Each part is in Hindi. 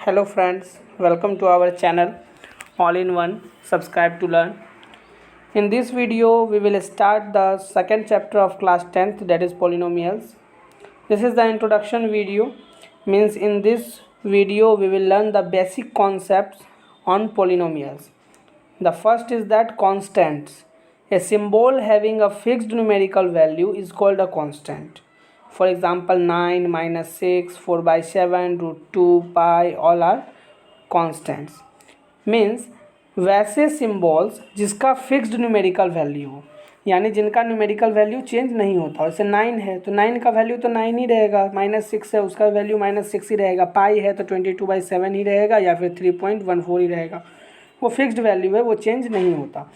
Hello friends, welcome to our channel All in One. Subscribe to learn. In this video, we will start the second chapter of class 10th, that is polynomials. This is the introduction video. Means in this video, we will learn the basic concepts on polynomials. The first is that constants. A symbol having a fixed numerical value is called a constant. For example, 9, -6, 4/7, √2, pi, all are constants. Means वैसे सिम्बॉल्स जिसका फिक्स्ड न्यूमेरिकल वैल्यू हो, यानी जिनका न्यूमेरिकल वैल्यू चेंज नहीं होता. जैसे 9 है तो 9 का वैल्यू तो 9 ही रहेगा, -6 है उसका वैल्यू -6 ही रहेगा, पाई है तो 22/7 ही रहेगा या फिर 3.14 ही रहेगा. वो फिक्स्ड वैल्यू है, वो चेंज नहीं होता.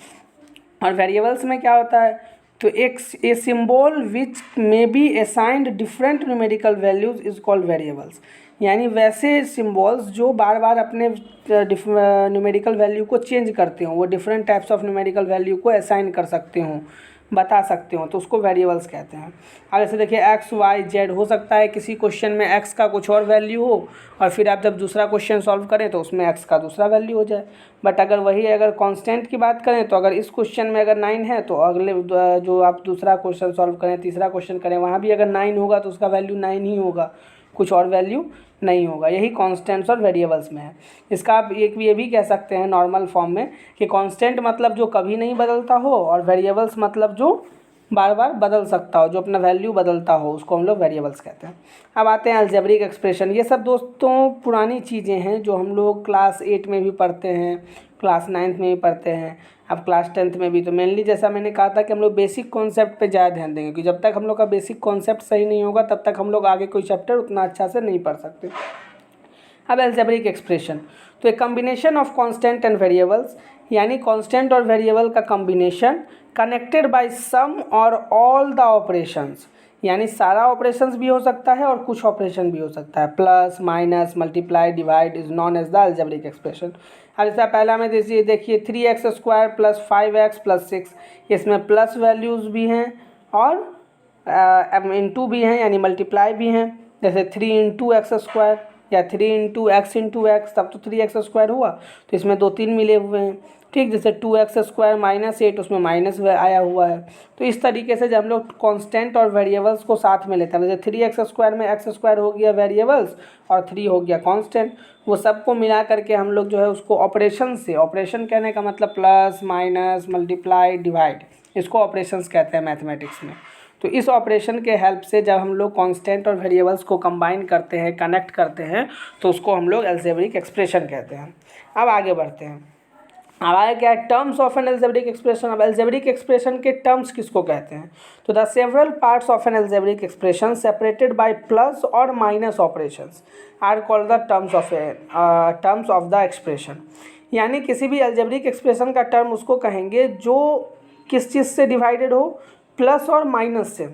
और वेरिएबल्स में क्या होता है, तो a symbol which may be assigned different numerical values is called variables. यानी वैसे सिम्बॉल्स जो बार बार अपने न्यूमेरिकल वैल्यू को चेंज करते हों, वो different types of numerical value को असाइन कर सकते हों, बता सकते हो, तो उसको वेरिएबल्स कहते हैं. अब ऐसे देखिए एक्स वाई जेड, हो सकता है किसी क्वेश्चन में एक्स का कुछ और वैल्यू हो और फिर आप जब दूसरा क्वेश्चन सॉल्व करें तो उसमें एक्स का दूसरा वैल्यू हो जाए. बट अगर कांस्टेंट की बात करें तो अगर इस क्वेश्चन में अगर 9 है तो अगले जो आप दूसरा क्वेश्चन सॉल्व करें, तीसरा क्वेश्चन करें, वहाँ भी अगर 9 होगा तो उसका वैल्यू 9 ही होगा, कुछ और वैल्यू नहीं होगा. यही कांस्टेंट्स और वेरिएबल्स में है. इसका आप ये भी कह सकते हैं नॉर्मल फॉर्म में कि कांस्टेंट मतलब जो कभी नहीं बदलता हो और वेरिएबल्स मतलब जो बार बार बदल सकता हो, जो अपना वैल्यू बदलता हो, उसको हम लोग वेरिएबल्स कहते हैं. अब आते हैं अलजेब्रिक एक्सप्रेशन. ये सब दोस्तों पुरानी चीज़ें हैं जो हम लोग क्लास 8 में भी पढ़ते हैं, क्लास 9th में भी पढ़ते हैं, अब क्लास 10th में भी. तो मेनली जैसा मैंने कहा था कि हम लोग बेसिक कॉन्सेप्ट पे ज़्यादा ध्यान देंगे, क्योंकि जब तक हम लोग का बेसिक कॉन्सेप्ट सही नहीं होगा तब तक हम लोग आगे कोई चैप्टर उतना अच्छा से नहीं पढ़ सकते. अब अलजेब्रिक एक्सप्रेशन, तो एक combination of constant and variables, यानी कांस्टेंट और वेरिएबल का कॉम्बिनेशन कनेक्टेड बाय सम और ऑल द ऑपरेशंस, यानी सारा ऑपरेशंस भी हो सकता है और कुछ ऑपरेशन भी हो सकता है. Plus minus multiply divide is known as the algebraic expression. अब इसका पहला में देखिए 3x² + 5x + 6, इसमें प्लस वैल्यूज़ भी हैं और इंटू भी हैं, यानी मल्टीप्लाई भी हैं. जैसे 3 × x² या 3 × x × x, तब तो 3x² हुआ, तो इसमें 2-3 मिले हुए हैं. ठीक, जैसे 2x² -8, उसमें माइनस आया हुआ है. तो इस तरीके से जब हम लोग कांस्टेंट और वेरिएबल्स को साथ में लेते हैं, जैसे 3x² में x² हो गया वेरिएबल्स और 3 हो गया कांस्टेंट, वो सबको मिला करके हम लोग जो है उसको ऑपरेशन से, ऑपरेशन कहने का मतलब प्लस माइनस मल्टीप्लाई डिवाइड, इसको ऑपरेशंस कहते हैं मैथमेटिक्स में. तो इस ऑपरेशन के हेल्प से जब हम लोग कांस्टेंट और वेरिएबल्स को कंबाइन करते हैं, कनेक्ट करते हैं, तो उसको हम लोग अलजेब्रिक एक्सप्रेशन कहते हैं. अब आगे बढ़ते हैं. अब आगे क्या है, terms of an algebraic expression. अब अलजेब्रिक एक्सप्रेशन के टर्म्स किसको कहते हैं, तो the several parts of an algebraic expression separated by plus और minus operations are called the terms of the expression. यानी किसी भी अलजेब्रिक एक्सप्रेशन का टर्म उसको कहेंगे जो किस चीज़ से डिवाइडेड हो, प्लस और माइनस से,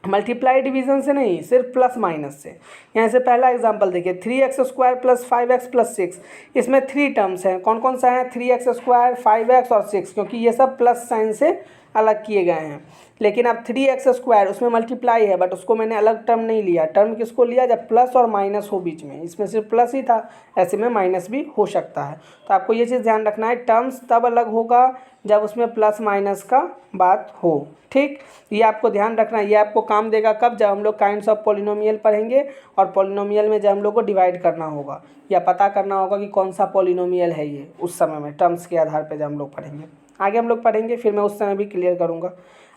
मल्टीप्लाई डिवीजन से नहीं, सिर्फ प्लस माइनस से. यहाँ से पहला एग्जांपल देखिए 3x² + 5x + 6, इसमें 3 टर्म्स हैं. कौन कौन सा है, 3x², 5x और 6, क्योंकि ये सब प्लस साइन से अलग किए गए हैं. लेकिन अब 3x² उसमें मल्टीप्लाई है, बट उसको मैंने अलग टर्म नहीं लिया. टर्म किसको लिया, जब प्लस और माइनस हो बीच में, इसमें सिर्फ प्लस ही था, ऐसे में माइनस भी हो सकता है. तो आपको ये चीज़ ध्यान रखना है, टर्म्स तब अलग होगा जब उसमें प्लस माइनस का बात हो. ठीक, ये आपको ध्यान रखना है. ये आपको काम देगा कब, जब हम लोग काइंड्स ऑफ पॉलिनोमियल पढ़ेंगे और पॉलिनोमियल में जब हम लोग को डिवाइड करना होगा या पता करना होगा कि कौन सा पॉलिनोमियल है ये, उस समय में टर्म्स के आधार पर जब हम लोग पढ़ेंगे. आगे हम लोग पढ़ेंगे, फिर मैं उस समय भी क्लियर करूँगा.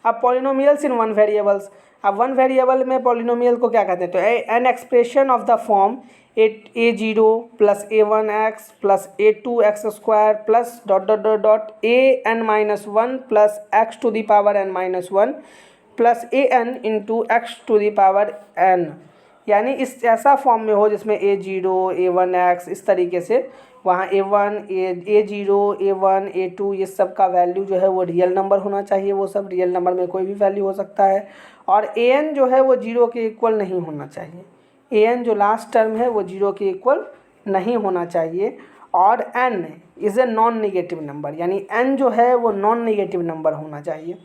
अब पॉलिनोमियल्स इन वन वेरिएबल्स. अब वन वेरिएबल में पॉलिनोमियल को क्या कहते हैं, तो an expression of the form a0 + a1x + a2x² + ... an-1 + x⁻n-1 + an × x⁻n, यानी इस ऐसा फॉर्म में हो जिसमें a0 a1x इस तरीके से, वहाँ a1 a0 a1 a2 ये सब का वैल्यू जो है वो रियल नंबर होना चाहिए. वो सब रियल नंबर में कोई भी वैल्यू हो सकता है. और an जो है वो 0 के इक्वल नहीं होना चाहिए. an जो लास्ट टर्म है वो 0 के इक्वल नहीं होना चाहिए. और n is a non negative number, यानी n जो है वो नॉन नेगेटिव नंबर होना चाहिए.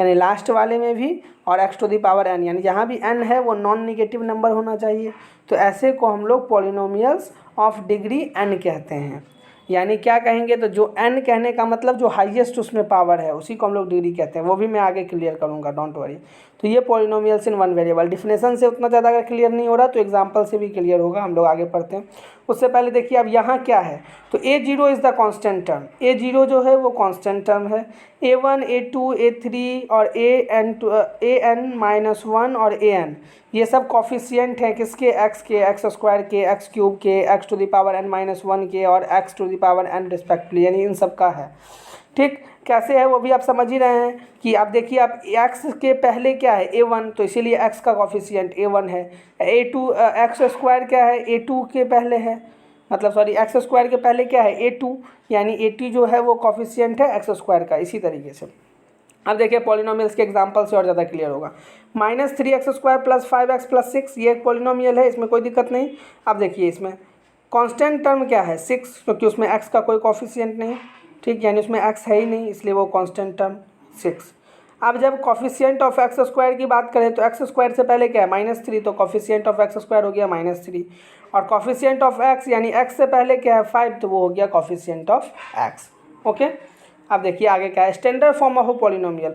यानी लास्ट वाले में भी, और एक्स टू द पावर एन, यानी जहाँ भी एन है वो नॉन निगेटिव नंबर होना चाहिए। तो ऐसे को हम लोग पॉलिनोमियल्स ऑफ डिग्री एन कहते हैं। यानी क्या कहेंगे, तो जो n कहने का मतलब जो हाईएस्ट उसमें पावर है उसी को हम लोग डिग्री कहते हैं। वो भी मैं आगे क्लियर करूँगा, डोंट वरी। तो ये polynomials in one variable, definition से उतना ज़्यादा अगर क्लियर नहीं हो रहा तो एग्जांपल से भी क्लियर होगा। हम लोग आगे पढ़ते हैं। उससे पहले देखिए अब यहाँ क्या है, तो a0 is the constant term. a0 जो है वो कांस्टेंट टर्म है। a1 a2 a3 और an-1 और an ये सब कॉफिशिएंट हैं किसके, x के, एक्स स्क्वायर के, एक्स क्यूब के, x to the power n-1 के और x to the power n respectively, यानी इन सब का है। ठीक, कैसे है वो भी आप समझ ही रहे हैं कि आप देखिए, आप x के पहले क्या है a1, तो इसीलिए x का कॉफिशिएंट a1 है। a2 एक्स स्क्वायर क्या है a2 के पहले है, मतलब सॉरी एक्स स्क्वायर के पहले क्या है a2, यानी a2 जो है वो कॉफिशिएंट है एक्स स्क्वायर का। इसी तरीके से अब देखिए पॉलिनोमियल्स के एग्जांपल से और ज़्यादा क्लियर होगा। -3x² + 5x + 6 ये एक पॉलिनोमियल है, इसमें कोई दिक्कत नहीं। अब देखिए इसमें कांस्टेंट टर्म क्या है 6, क्योंकि उसमें x का कोई कॉफिशिएंट नहीं, ठीक, यानी उसमें x है ही नहीं, इसलिए वो कांस्टेंट टर्म 6। अब जब कॉफिशिएंट ऑफ x² की बात करें तो x² से पहले क्या है -3, तो कॉफिशिएंट ऑफ x² हो गया -3, और कॉफिशिएंट ऑफ x यानी x से पहले क्या है 5, तो वो हो गया कॉफिशिएंट ऑफ x। ओके, अब देखिए आगे क्या है, standard form of polynomial.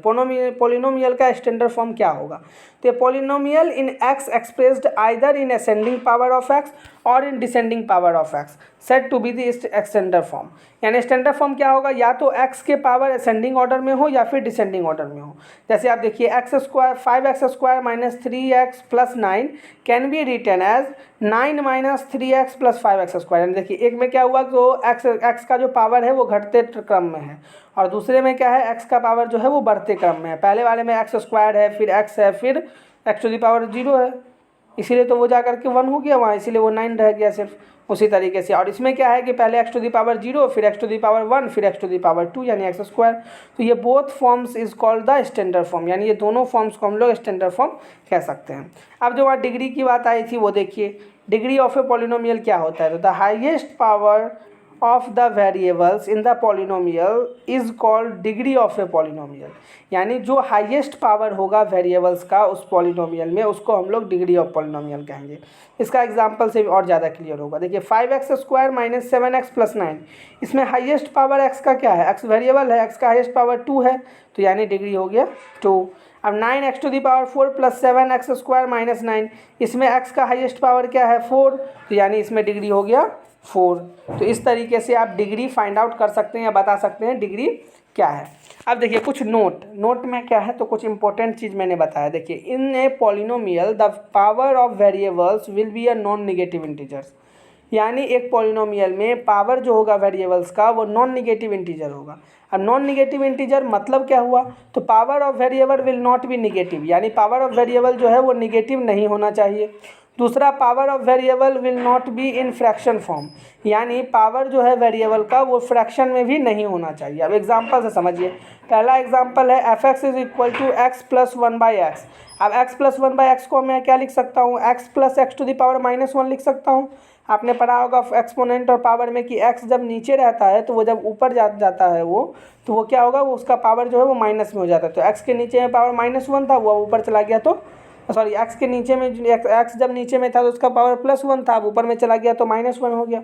Polynomial का स्टैंडर्ड फॉर्म क्या होगा, तो polynomial in x expressed either in ascending power of x और in descending power of x set to be the standard form. यानी स्टैंडर्ड फॉर्म क्या होगा, या तो x के पावर असेंडिंग ऑर्डर में हो या फिर डिसेंडिंग ऑर्डर में हो। जैसे आप देखिए x² 5x² - 3x + 9 can be written as 9 - 3x + 5x²। यानी देखिए एक में क्या हुआ, तो x का जो पावर है वो घटते क्रम में है, और दूसरे में क्या है x का पावर जो है वो बढ़ते क्रम में है। पहले वाले में x² है, फिर x है, फिर x टू द पावर 0 है, इसीलिए तो वो जा करके 1 हो गया वहाँ, इसीलिए वो 9 रह गया सिर्फ। उसी तरीके से और इसमें क्या है कि पहले x टू द पावर 0, फिर x टू द पावर 1, फिर x टू द पावर 2 यानी x²। तो ये both forms is called the standard form, यानी ये दोनों फॉर्म्स को हम लोग स्टैंडर्ड फॉर्म कह सकते हैं। अब जो वहाँ डिग्री की बात आई थी वो देखिए, डिग्री ऑफ ए पॉलिनोमियल क्या होता है, तो the highest power of the variables in the polynomial is called degree of a polynomial. यानी जो हाईएस्ट पावर होगा वेरिएबल्स का उस पॉलिनोमियल में, उसको हम लोग डिग्री ऑफ पॉलिनोमियल कहेंगे। इसका एग्जांपल से और ज़्यादा क्लियर होगा। देखिए 5x² - 7x + 9, इसमें हाईएस्ट पावर x का क्या है, x वेरिएबल है, x का हाईएस्ट पावर 2 है, तो यानी डिग्री हो गया 2। अब 9x to the power 4 + 7x² - 9, इसमें x का हाईएस्ट पावर क्या है 4, तो यानी इसमें डिग्री हो गया 4। तो इस तरीके से आप डिग्री फाइंड आउट कर सकते हैं या बता सकते हैं डिग्री क्या है। अब देखिए कुछ नोट में क्या है, तो कुछ इंपॉर्टेंट चीज़ मैंने बताया। देखिए in a polynomial the power of variables will be a non negative integers. यानी एक पॉलिनोमियल में पावर जो होगा वेरिएबल्स का वो नॉन निगेटिव इंटीजर होगा। अब नॉन निगेटिव इंटीजर मतलब क्या हुआ, तो power of variable will not be negative, यानी पावर ऑफ वेरिएबल जो है वो निगेटिव नहीं होना चाहिए। दूसरा, power of variable will not be in fraction form, यानी पावर जो है वेरिएबल का वो फ्रैक्शन में भी नहीं होना चाहिए। अब एग्जांपल से समझिए। पहला एग्जांपल है f(x = x + 1/x)। अब x + 1/x को मैं क्या लिख सकता हूँ, x + x to the power -1 लिख सकता हूँ। आपने पढ़ा होगा एक्सपोनेंट और पावर में कि x जब नीचे रहता है तो वो जब ऊपर जाता है तो वो क्या होगा, वो उसका पावर जो है वो माइनस में हो जाता है। तो x के नीचे में पावर -1 था, वो ऊपर चला गया, तो सॉरी x के नीचे में x जब नीचे में था तो उसका पावर +1 था, अब ऊपर में चला गया तो -1 हो गया।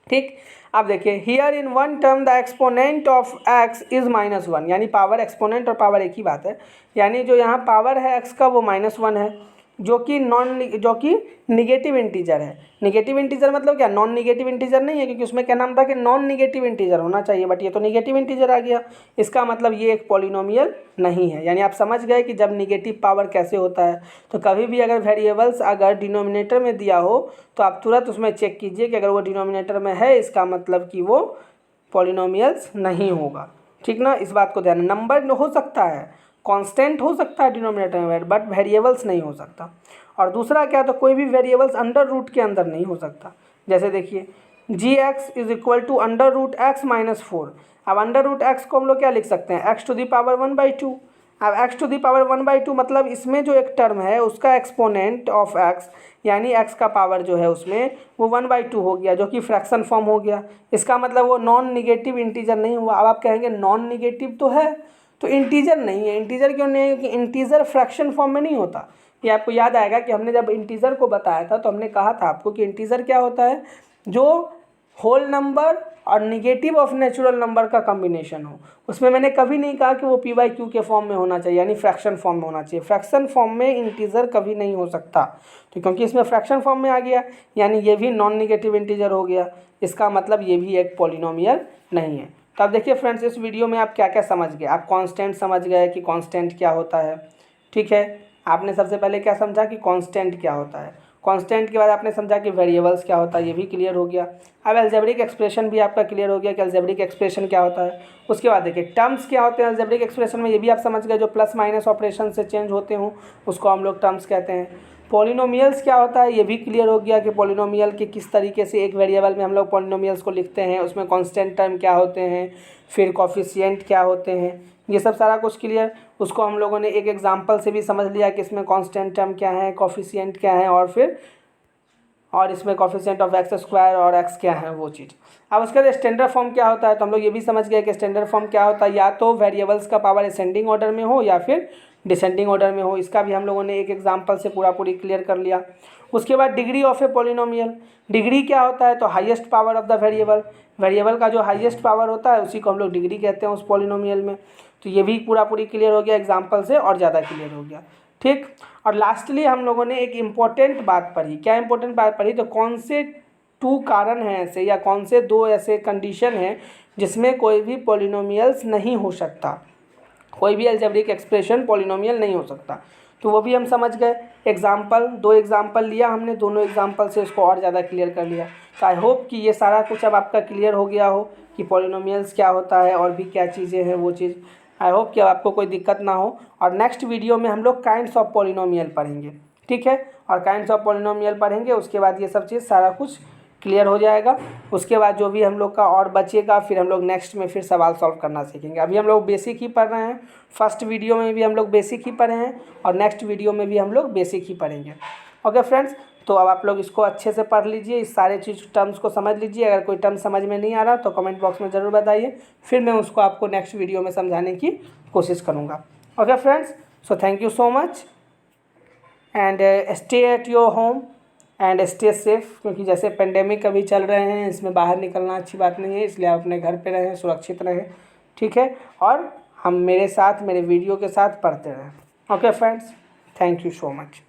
ठीक, अब देखिए here in one term the exponent of x is -1, यानी पावर एक्सपोनेंट और पावर एक ही बात है। यानी जो यहाँ पावर है x का वो -1 है, जो कि निगेटिव इंटीजर है। निगेटिव इंटीजर मतलब क्या, नॉन निगेटिव इंटीजर नहीं है, क्योंकि उसमें क्या नाम था कि नॉन निगेटिव इंटीजर होना चाहिए, बट ये तो निगेटिव इंटीजर आ गया। इसका मतलब ये एक पॉलिनोमियल नहीं है। यानी आप समझ गए कि जब निगेटिव पावर कैसे होता है। तो कभी भी अगर वेरिएबल्स अगर डिनोमिनेटर में दिया हो तो आप तुरंत उसमें चेक कीजिए कि अगर वो डिनोमिनेटर में है, इसका मतलब कि वो पॉलिनोमियल्स नहीं होगा। ठीक ना, इस बात को ध्यान। नंबर हो सकता है, कांस्टेंट हो सकता है डिनोमिनेटर में, बट वेरिएबल्स नहीं हो सकता। और दूसरा क्या, तो कोई भी वेरिएबल्स अंडर रूट के अंदर नहीं हो सकता। जैसे देखिए gx = √x - 4। अब अंडर रूट x को हम लोग क्या लिख सकते हैं, x टू द पावर 1/2। अब x टू द पावर 1/2 मतलब इसमें जो एक टर्म है उसका एक्सपोनेंट ऑफ x, यानी x का पावर जो है उसमें वो 1/2 हो गया, जो कि फ्रैक्शन फॉर्म हो गया। इसका मतलब वो नॉन निगेटिव इंटीजर नहीं हुआ। अब आप कहेंगे नॉन निगेटिव तो है, तो इंटीजर नहीं है। इंटीजर क्यों नहीं है? क्योंकि इंटीजर फ्रैक्शन फॉर्म में नहीं होता। ये आपको याद आएगा कि हमने जब इंटीजर को बताया था तो हमने कहा था आपको कि इंटीजर क्या होता है, जो होल नंबर और निगेटिव ऑफ नेचुरल नंबर का कॉम्बिनेशन हो। उसमें मैंने कभी नहीं कहा कि वो p/q के फॉर्म में होना चाहिए, यानी फ्रैक्शन फॉर्म में होना चाहिए। फ्रैक्शन फॉर्म में इंटीजर कभी नहीं हो सकता। तो क्योंकि इसमें फ्रैक्शन फॉर्म में आ गया, यानी ये भी नॉन निगेटिव इंटीजर हो गया, इसका मतलब ये भी एक पॉलिनोमियल नहीं है। तो अब देखिए फ्रेंड्स, इस वीडियो में आप क्या क्या समझ गए। आप कांस्टेंट समझ गए कि कांस्टेंट क्या होता है, ठीक है। आपने सबसे पहले क्या समझा कि कांस्टेंट क्या होता है। कांस्टेंट के बाद आपने समझा कि वेरिएबल्स क्या होता है, ये भी क्लियर हो गया। अब अलजेब्रिक एक्सप्रेशन भी आपका क्लियर हो गया कि अलजेब्रिक एक्सप्रेशन क्या होता है। उसके बाद देखिए टर्म्स क्या होते हैं अलजेब्रिक एक्सप्रेशन में, ये भी आप समझ गए। जो प्लस माइनस ऑपरेशन से चेंज होते हों उसको हम लोग टर्म्स कहते हैं। पॉलिनोमियल्स क्या होता है ये भी क्लियर हो गया कि पॉलिनोमियल के किस तरीके से एक वेरिएबल में हम लोग पॉलिनोमियल्स को लिखते हैं, उसमें कांस्टेंट टर्म क्या होते हैं, फिर कोफिशिएंट क्या होते हैं, ये सब सारा कुछ क्लियर। उसको हम लोगों ने एक एग्जांपल से भी समझ लिया कि इसमें कांस्टेंट टर्म क्या है, कोफिशिएंट क्या है, और इसमें कोफिशिएंट ऑफ एक्स स्क्वायर और एक्स क्या है वो चीज़। अब उसके बाद स्टैंडर्ड फॉर्म क्या होता है, तो हम लोग ये भी समझ गए कि स्टैंडर्ड फॉर्म क्या होता है, या तो वेरिएबल्स का पावर असेंडिंग ऑर्डर में हो या फिर डिसेंडिंग ऑर्डर में हो। इसका भी हम लोगों ने एक एग्जांपल से पूरी क्लियर कर लिया। उसके बाद degree of a polynomial, degree क्या होता है, तो highest power of the variable, variable का जो हाईएस्ट पावर होता है उसी को हम लोग डिग्री कहते हैं उस पॉलिनोमियल में। तो ये भी पूरी क्लियर हो गया एग्जाम्पल से, और ज़्यादा क्लियर हो गया, ठीक। और लास्टली हम लोगों ने एक इम्पोर्टेंट बात पढ़ी। क्या इम्पोर्टेंट बात पढ़ी, तो कौन से 2 कारण हैं ऐसे, या कौन से 2 ऐसे कंडीशन हैं जिसमें कोई भी पॉलिनोमियल्स नहीं हो सकता, कोई भी अलजेब्रिक एक्सप्रेशन पॉलिनोमियल नहीं हो सकता। तो वो भी हम समझ गए। एग्जाम्पल 2 एग्जाम्पल लिया हमने, दोनों एग्जाम्पल से इसको और ज़्यादा क्लियर कर लिया। तो आई होप कि ये सारा कुछ अब आपका क्लियर हो गया हो कि पॉलिनोमियल्स क्या होता है और भी क्या चीज़ें हैं वो चीज़। आई होप कि अब आपको कोई दिक्कत ना हो। और नेक्स्ट वीडियो में हम लोग काइंड्स ऑफ पॉलिनोमियल पढ़ेंगे, ठीक है। और काइंड्स ऑफ पॉलिनोमियल पढ़ेंगे, उसके बाद ये सब चीज़ सारा कुछ क्लियर हो जाएगा। उसके बाद जो भी हम लोग का और बचेगा फिर हम लोग नेक्स्ट में फिर सवाल सॉल्व करना सीखेंगे। अभी हम लोग बेसिक ही पढ़ रहे हैं, फर्स्ट वीडियो में भी हम लोग बेसिक ही पढ़े हैं और नेक्स्ट वीडियो में भी हम लोग बेसिक ही पढ़ेंगे। ओके फ्रेंड्स, तो अब आप लोग इसको अच्छे से पढ़ लीजिए, इस सारे चीज़ टर्म्स को समझ लीजिए। अगर कोई टर्म समझ में नहीं आ रहा तो कमेंट बॉक्स में ज़रूर बताइए, फिर मैं उसको आपको नेक्स्ट वीडियो में समझाने की कोशिश करूँगा। Okay friends, so thank you so much and stay at your home and stay safe, क्योंकि जैसे पेंडेमिक अभी चल रहे हैं, इसमें बाहर निकलना अच्छी बात नहीं है, इसलिए आप अपने घर पे रहें, सुरक्षित रहें, ठीक है। और हम मेरे साथ मेरे वीडियो के साथ पढ़ते रहें। Okay friends, thank you so much.